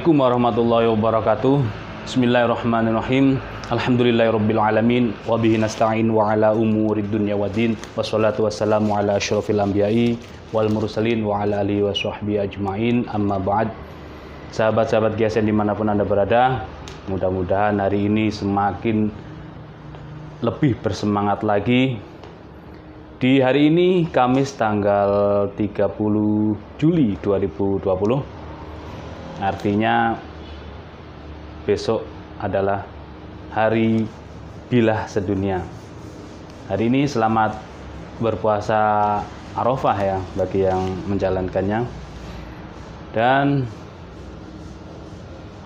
Assalamualaikum warahmatullahi wabarakatuh. Bismillahirrahmanirrahim. Alhamdulillahirabbil alamin wa bihi nasta'in wa ala umurid dunya waddin. Wassalatu wassalamu ala asyrofil anbiya'i wal mursalin wa ala alihi washabbihi ajmain. Amma ba'd. Sahabat-sahabat GSN dimanapun Anda berada, mudah-mudahan hari ini semakin lebih bersemangat lagi. Di hari ini Kamis tanggal 30 Juli 2020. Artinya besok adalah hari bilah sedunia. Hari ini selamat berpuasa Arafah ya bagi yang menjalankannya. Dan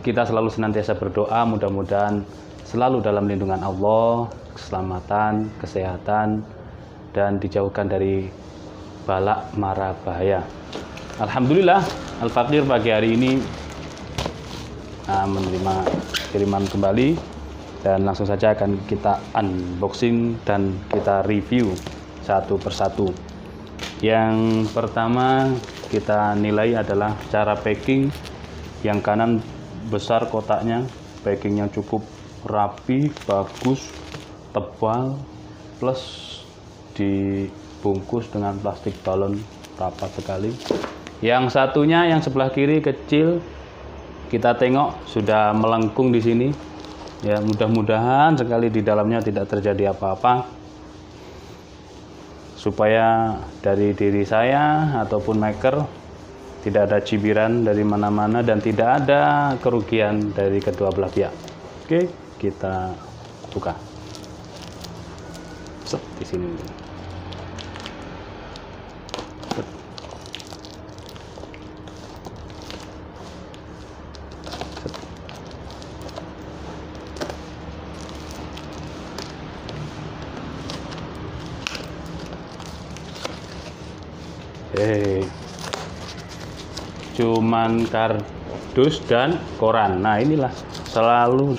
kita selalu senantiasa berdoa mudah-mudahan selalu dalam lindungan Allah, keselamatan, kesehatan, dan dijauhkan dari balak mara bahaya. Alhamdulillah, Al-Fakir pagi hari ini menerima kiriman kembali dan langsung saja akan kita unboxing dan kita review satu persatu. Yang pertama kita nilai adalah cara packing. Yang kanan besar kotaknya, packingnya cukup rapi, bagus, tebal, plus dibungkus dengan plastik balon rapat sekali. Yang satunya yang sebelah kiri kecil, kita tengok sudah melengkung di sini. Ya, mudah-mudahan sekali di dalamnya tidak terjadi apa-apa. Supaya dari diri saya ataupun maker tidak ada cibiran dari mana-mana dan tidak ada kerugian dari kedua belah pihak. Oke, kita buka. Set di sini. Cuman kardus dan koran. Nah, inilah selalu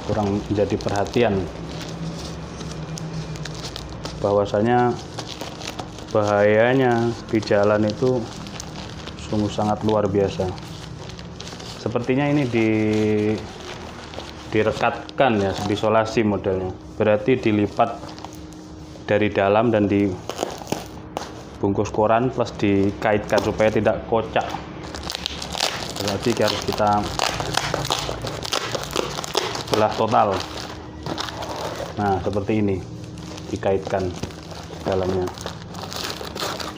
kurang menjadi perhatian bahwasanya bahayanya di jalan itu sungguh sangat luar biasa. Sepertinya ini direkatkan ya, diisolasi modelnya. Berarti dilipat dari dalam dan dibungkus koran plus dikaitkan supaya tidak kocak. Berarti harus kita belah total. Nah, seperti ini dikaitkan dalamnya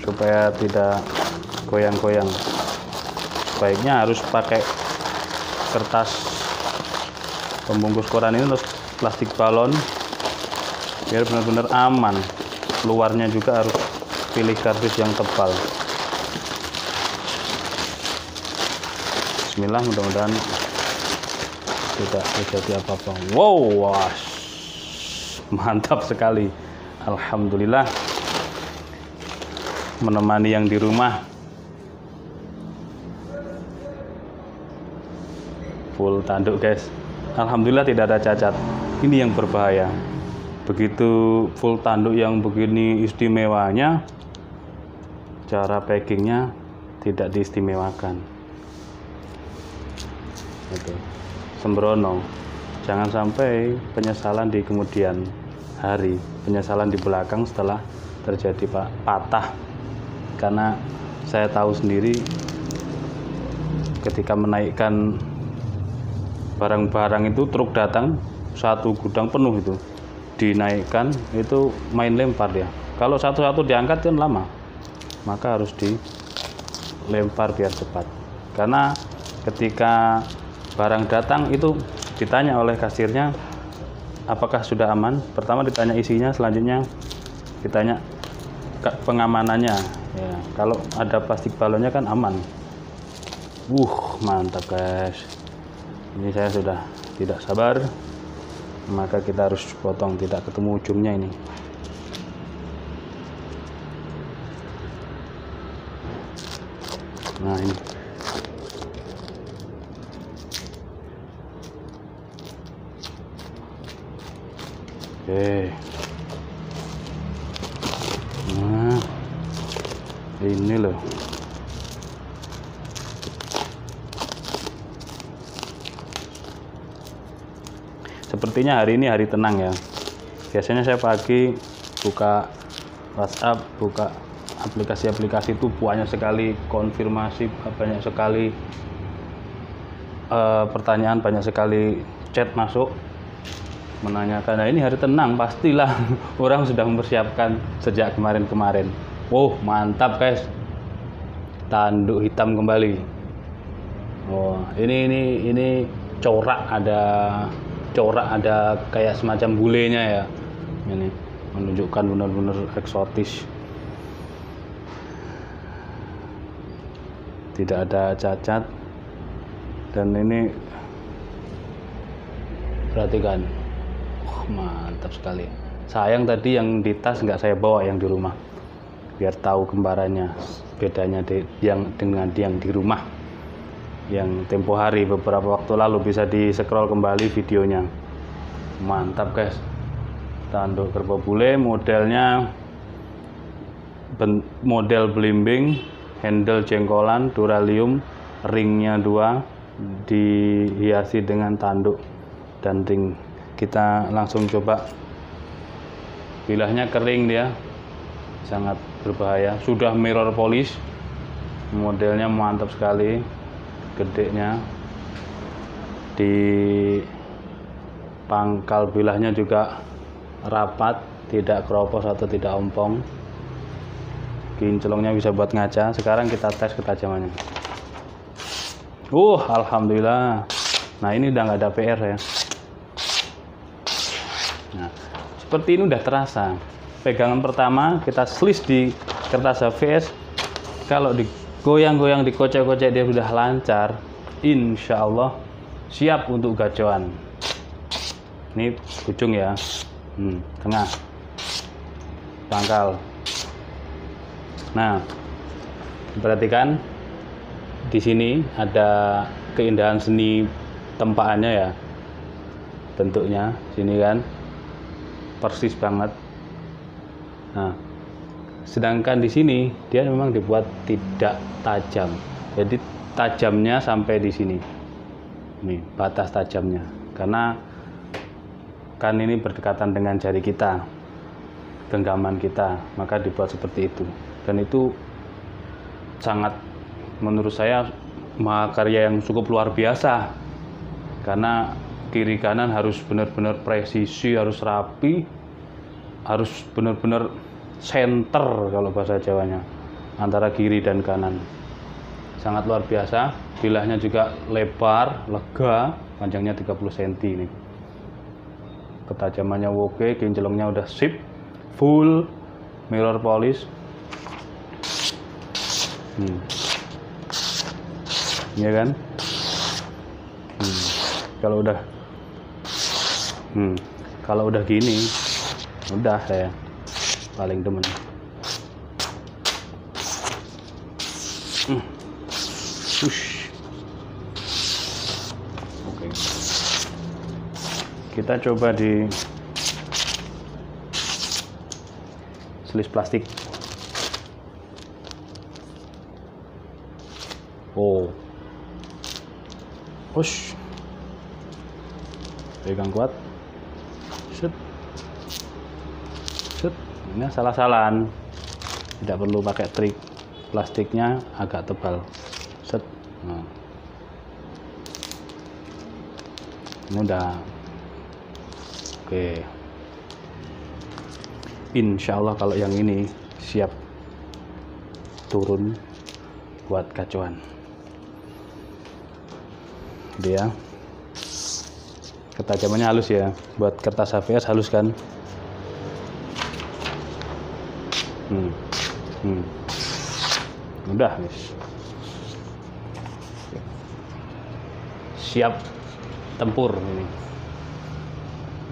supaya tidak goyang-goyang. Sebaiknya harus pakai kertas pembungkus koran ini terus plastik balon biar benar-benar aman. Luarnya juga harus pilih kardus yang tebal. Bismillah, mudah-mudahan tidak terjadi apa-apa. Wow, mantap sekali. Alhamdulillah menemani yang di rumah. Full tanduk guys. Alhamdulillah tidak ada cacat. Ini yang berbahaya. Begitu full tanduk yang begini istimewanya, cara packingnya tidak diistimewakan. Itu sembrono. Jangan sampai penyesalan di kemudian hari, penyesalan di belakang setelah terjadi patah. Karena saya tahu sendiri ketika menaikkan barang-barang itu, truk datang satu gudang penuh itu dinaikkan, itu main lempar dia. Kalau satu-satu diangkat kan lama, maka harus dilempar biar cepat. Karena ketika barang datang itu ditanya oleh kasirnya apakah sudah aman. Pertama ditanya isinya, selanjutnya ditanya pengamanannya ya. Kalau ada plastik balonnya kan aman. Mantap guys. Ini saya sudah tidak sabar, maka kita harus potong, tidak ketemu ujungnya ini. Nah, ini oke. Nah, ini loh. sepertinya hari ini hari tenang ya. Biasanya saya pagi buka WhatsApp, buka aplikasi-aplikasi itu banyak sekali konfirmasi, banyak sekali pertanyaan, banyak sekali chat masuk menanyakan. Nah, ini hari tenang, pastilah orang sudah mempersiapkan sejak kemarin-kemarin. Oh, mantap guys, tanduk hitam kembali. Oh, ini corak, ada kayak semacam bulenya ya. Ini menunjukkan benar-benar eksotis. Tidak ada cacat. Dan ini perhatikan, mantap sekali. Sayang tadi yang di tas nggak saya bawa, yang di rumah, biar tahu gambarannya, bedanya dengan yang di rumah. Yang tempo hari beberapa waktu lalu, bisa di scroll kembali videonya. Mantap guys, tanduk kerbau bule, modelnya model belimbing, handle jengkolan, duralium, ringnya 2, dihiasi dengan tanduk dan ring. Kita langsung coba. Bilahnya kering, dia sangat berbahaya. Sudah mirror polish, modelnya mantap sekali, gedenya. Di pangkal bilahnya juga rapat, tidak keropos atau tidak ompong. Kinclongnya bisa buat ngaca. Sekarang kita tes ketajamannya. Alhamdulillah. Nah, ini udah nggak ada PR ya. Nah, seperti ini udah terasa. Pegangan pertama kita slice di kertas HVS. Kalau digoyang-goyang, dikocek-kocek, dia sudah lancar. Insya Allah siap untuk gacoan. Ini ujung ya, tengah, pangkal. Nah, perhatikan. Di sini ada keindahan seni tempaannya ya, bentuknya sini kan persis banget. Nah, sedangkan di sini dia memang dibuat tidak tajam, jadi tajamnya sampai di sini, nih batas tajamnya, karena kan ini berdekatan dengan jari kita, genggaman kita, maka dibuat seperti itu. Dan itu sangat, menurut saya, mahakarya yang cukup luar biasa, karena kiri kanan harus benar-benar presisi, harus rapi, harus benar-benar center kalau bahasa Jawanya, antara kiri dan kanan. Sangat luar biasa. Bilahnya juga lebar, lega, panjangnya 30 cm ini. Ketajamannya oke, kinclongnya udah sip, full mirror polish. Ya kan? Kalau udah gini, udah saya paling demen. Oke. Kita coba di slice plastik. Push, pegang kuat, set, ini salah-salahan, tidak perlu pakai trik, plastiknya agak tebal, set. Nah, ini udah oke. Insya Allah kalau yang ini siap turun buat gacuan. Dia ketajamannya halus ya, buat kertas HVS halus kan. Udah guys, siap tempur ini.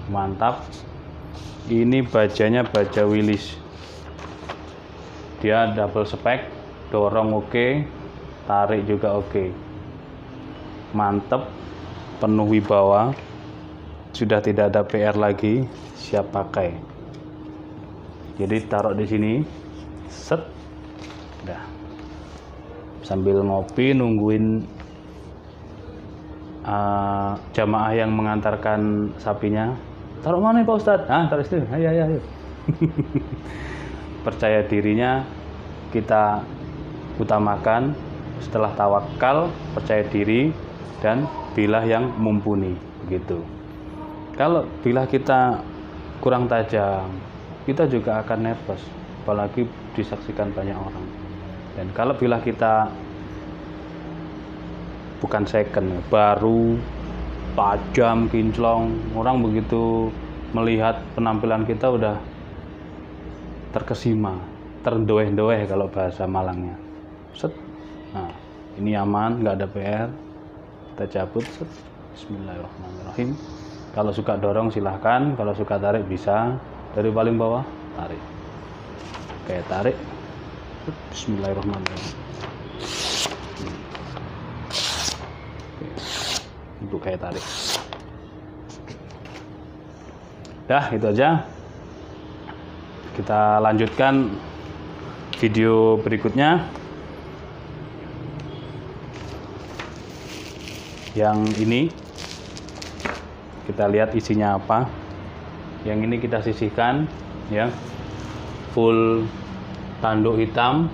Mantap. Ini bajanya baja Willys, dia double spek, dorong oke, tarik juga oke. Mantep, penuh wibawa, sudah tidak ada PR lagi, siap pakai. Jadi taruh di sini, set, udah. Sambil ngopi nungguin jamaah yang mengantarkan sapinya, taruh mana Pak Ustadz? Taruh situ. Ayo. Percaya dirinya kita utamakan, setelah tawakal, percaya diri, dan bilah yang mumpuni, begitu. Kalau bilah kita kurang tajam, kita juga akan nervous, apalagi disaksikan banyak orang. Dan kalau bilah kita bukan second, baru, tajam, kinclong, orang begitu melihat penampilan kita udah terkesima, terdoeh-doeh kalau bahasa Malangnya. Set. Nah, ini aman, nggak ada PR. Kita cabut. Set. Bismillahirrahmanirrahim. Kalau suka dorong silahkan, kalau suka tarik bisa. Dari paling bawah tarik. Kayak tarik. Set. Bismillahirrahmanirrahim. Untuk kayak tarik. Dah, itu aja. Kita lanjutkan video berikutnya. Yang ini kita lihat isinya apa. Yang ini kita sisihkan, ya, full tanduk hitam.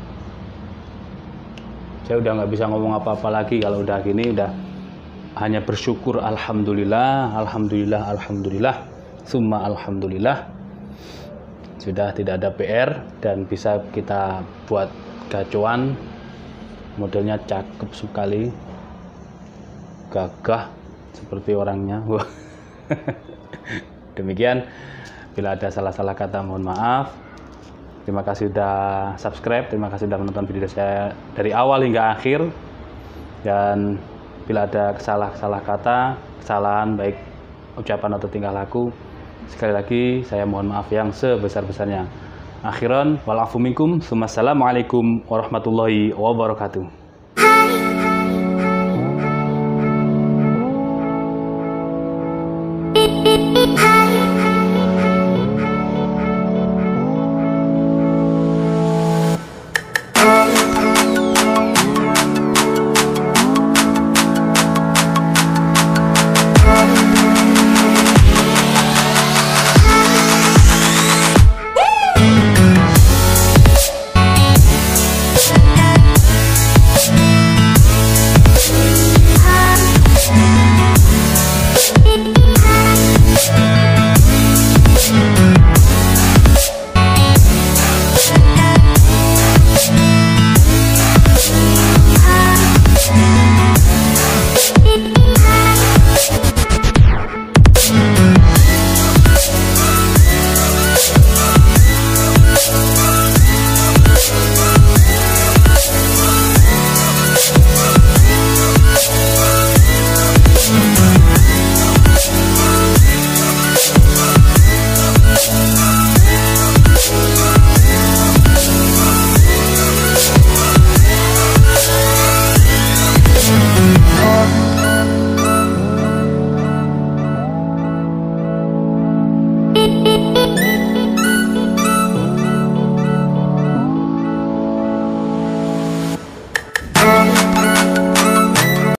Saya udah nggak bisa ngomong apa-apa lagi kalau udah gini, udah hanya bersyukur alhamdulillah, summa alhamdulillah. Sudah tidak ada PR dan bisa kita buat gacuan. Modelnya cakep sekali, gagah seperti orangnya. Demikian, bila ada salah-salah kata mohon maaf. Terima kasih sudah subscribe, terima kasih sudah menonton video saya dari awal hingga akhir. Dan bila ada salah kata, kesalahan baik ucapan atau tingkah laku, sekali lagi saya mohon maaf yang sebesar-besarnya. Akhiran wal afu minkum. Assalamualaikum warahmatullahi wabarakatuh.